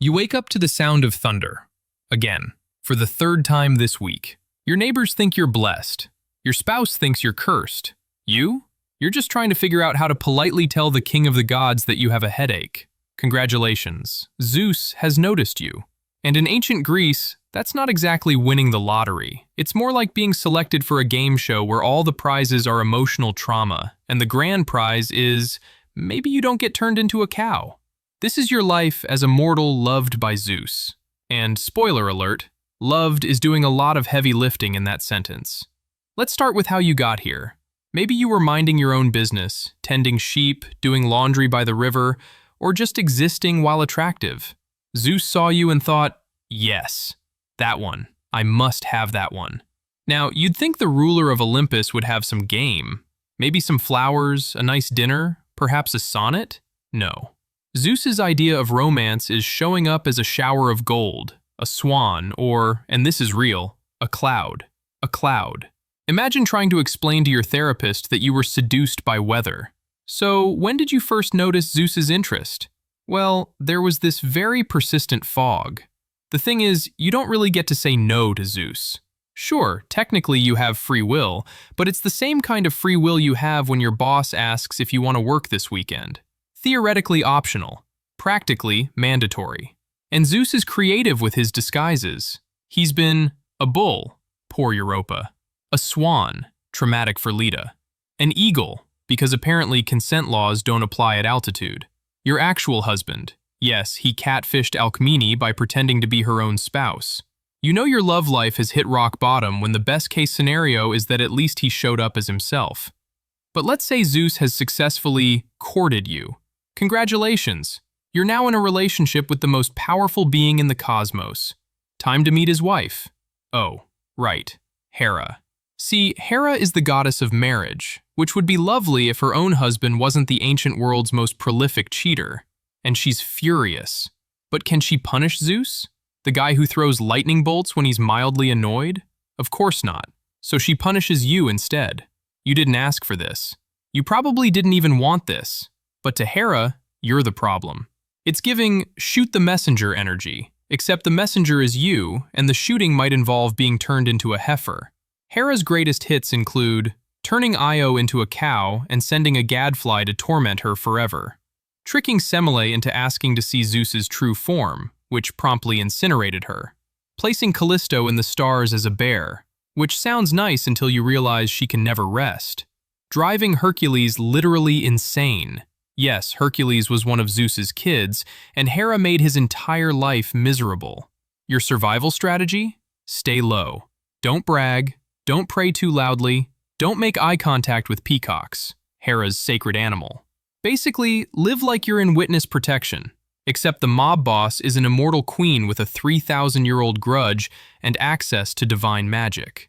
You wake up to the sound of thunder. Again, for the third time this week. Your neighbors think you're blessed. Your spouse thinks you're cursed. You're just trying to figure out how to politely tell the king of the gods that you have a headache. Congratulations, Zeus has noticed you. And in ancient Greece, that's not exactly winning the lottery. It's more like being selected for a game show where all the prizes are emotional trauma, and the grand prize is maybe you don't get turned into a cow. This is your life as a mortal loved by Zeus. And spoiler alert, loved is doing a lot of heavy lifting in that sentence. Let's start with how you got here. Maybe you were minding your own business, tending sheep, doing laundry by the river, or just existing while attractive. Zeus saw you and thought, yes, that one. I must have that one. Now, you'd think the ruler of Olympus would have some game. Maybe some flowers, a nice dinner, perhaps a sonnet? No. Zeus's idea of romance is showing up as a shower of gold, a swan, or, and this is real, a cloud. A cloud. Imagine trying to explain to your therapist that you were seduced by weather. So, when did you first notice Zeus's interest? Well, there was this very persistent fog. The thing is, you don't really get to say no to Zeus. Sure, technically you have free will, but it's the same kind of free will you have when your boss asks if you want to work this weekend. Theoretically optional, practically mandatory. And Zeus is creative with his disguises. He's been a bull, poor Europa, a swan, traumatic for Leda, an eagle, because apparently consent laws don't apply at altitude. Your actual husband, yes, he catfished Alcmene by pretending to be her own spouse. You know your love life has hit rock bottom when the best case scenario is that at least he showed up as himself. But let's say Zeus has successfully courted you. Congratulations! You're now in a relationship with the most powerful being in the cosmos. Time to meet his wife. Oh, right, Hera. See, Hera is the goddess of marriage, which would be lovely if her own husband wasn't the ancient world's most prolific cheater. And she's furious. But can she punish Zeus? The guy who throws lightning bolts when he's mildly annoyed? Of course not. So she punishes you instead. You didn't ask for this. You probably didn't even want this. But to Hera, you're the problem. It's giving shoot the messenger energy, except the messenger is you, and the shooting might involve being turned into a heifer. Hera's greatest hits include turning Io into a cow and sending a gadfly to torment her forever, tricking Semele into asking to see Zeus's true form, which promptly incinerated her, placing Callisto in the stars as a bear, which sounds nice until you realize she can never rest, driving Hercules literally insane. Yes, Hercules was one of Zeus's kids, and Hera made his entire life miserable. Your survival strategy? Stay low. Don't brag. Don't pray too loudly. Don't make eye contact with peacocks, Hera's sacred animal. Basically, live like you're in witness protection, except the mob boss is an immortal queen with a 3,000-year-old grudge and access to divine magic.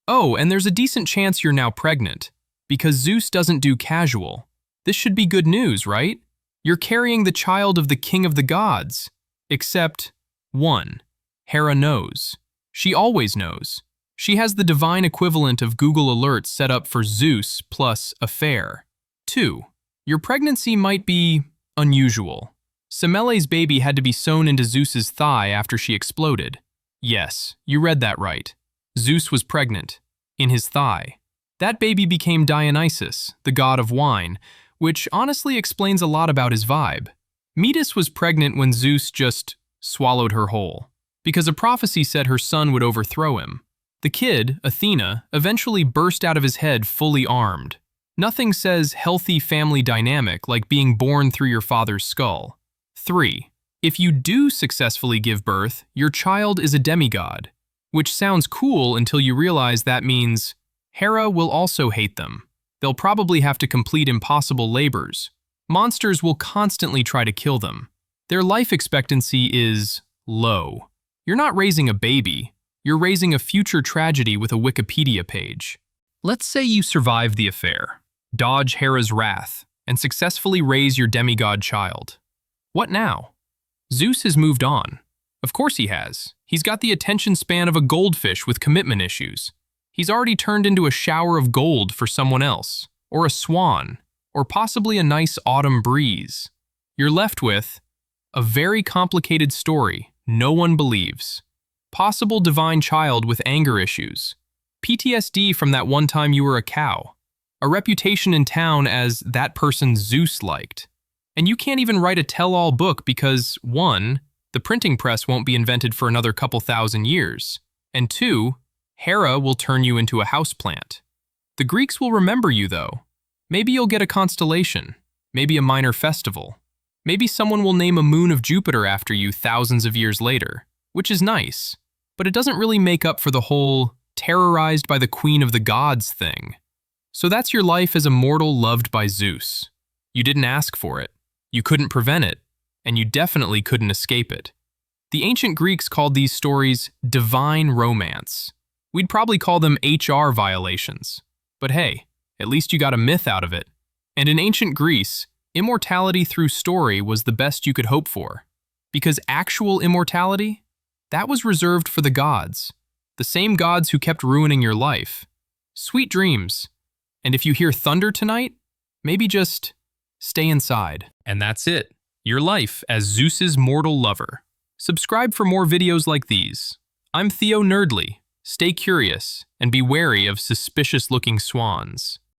Oh, and there's a decent chance you're now pregnant, because Zeus doesn't do casual. This should be good news, right? You're carrying the child of the king of the gods. Except, 1. Hera knows. She always knows. She has the divine equivalent of Google Alerts set up for Zeus plus affair. 2. Your pregnancy might be unusual. Semele's baby had to be sewn into Zeus's thigh after she exploded. Yes, you read that right. Zeus was pregnant. In his thigh. That baby became Dionysus, the god of wine, which honestly explains a lot about his vibe. Metis was pregnant when Zeus just swallowed her whole, because a prophecy said her son would overthrow him. The kid, Athena, eventually burst out of his head fully armed. Nothing says healthy family dynamic like being born through your father's skull. 3. If you do successfully give birth, your child is a demigod, which sounds cool until you realize that means Hera will also hate them. They'll probably have to complete impossible labors. Monsters will constantly try to kill them. Their life expectancy is low. You're not raising a baby. You're raising a future tragedy with a Wikipedia page. Let's say you survive the affair, dodge Hera's wrath, and successfully raise your demigod child. What now? Zeus has moved on. Of course he has. He's got the attention span of a goldfish with commitment issues. He's already turned into a shower of gold for someone else, or a swan, or possibly a nice autumn breeze. You're left with A very complicated story no one believes. Possible divine child with anger issues. PTSD from that one time you were a cow. A reputation in town as that person Zeus liked. And you can't even write a tell-all book because, 1, the printing press won't be invented for another couple thousand years, and 2, Hera will turn you into a houseplant. The Greeks will remember you, though. Maybe you'll get a constellation, maybe a minor festival. Maybe someone will name a moon of Jupiter after you thousands of years later, which is nice, but it doesn't really make up for the whole terrorized by the queen of the gods thing. So that's your life as a mortal loved by Zeus. You didn't ask for it, you couldn't prevent it, and you definitely couldn't escape it. The ancient Greeks called these stories divine romance. We'd probably call them HR violations. But hey, at least you got a myth out of it. And in ancient Greece, immortality through story was the best you could hope for. Because actual immortality? That was reserved for the gods. The same gods who kept ruining your life. Sweet dreams. And if you hear thunder tonight, maybe just stay inside. And that's it. Your life as Zeus's mortal lover. Subscribe for more videos like these. I'm Theo Nerdly. Stay curious and be wary of suspicious-looking swans.